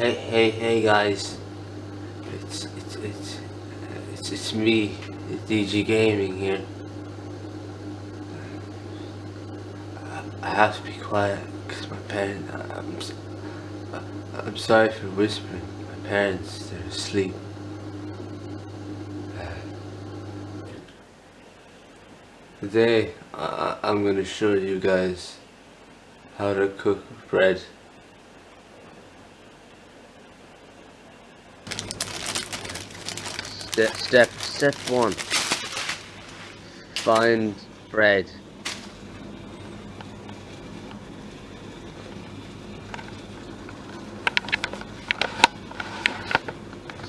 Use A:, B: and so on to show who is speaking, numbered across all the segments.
A: Hey guys, it's me, DG Gaming here. I have to be quiet because my parents. I'm sorry for whispering. My parents, they're asleep. Today I'm gonna show you guys how to cook bread. Step 1. Find bread.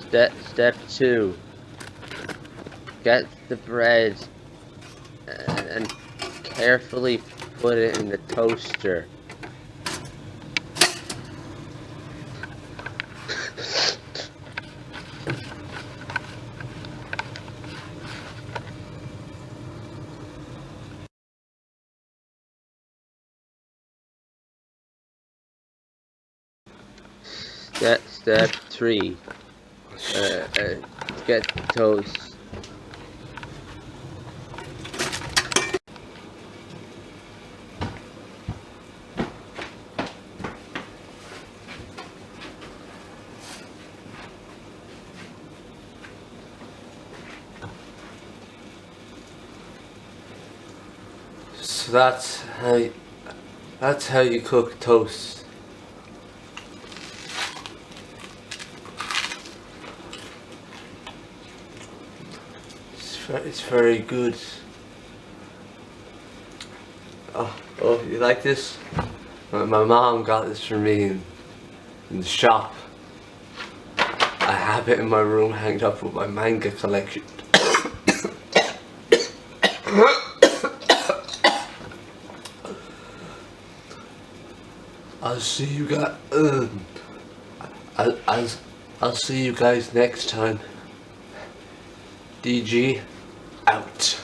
A: Step 2. Get the bread and carefully put it in the toaster. Step 3. Get the toast. So that's how you cook toast. It's very good. Oh, you like this? My mom got this for me in the shop. I have it in my room hanged up with my manga collection. I'll see you guys. I'll see you guys next time. DG out.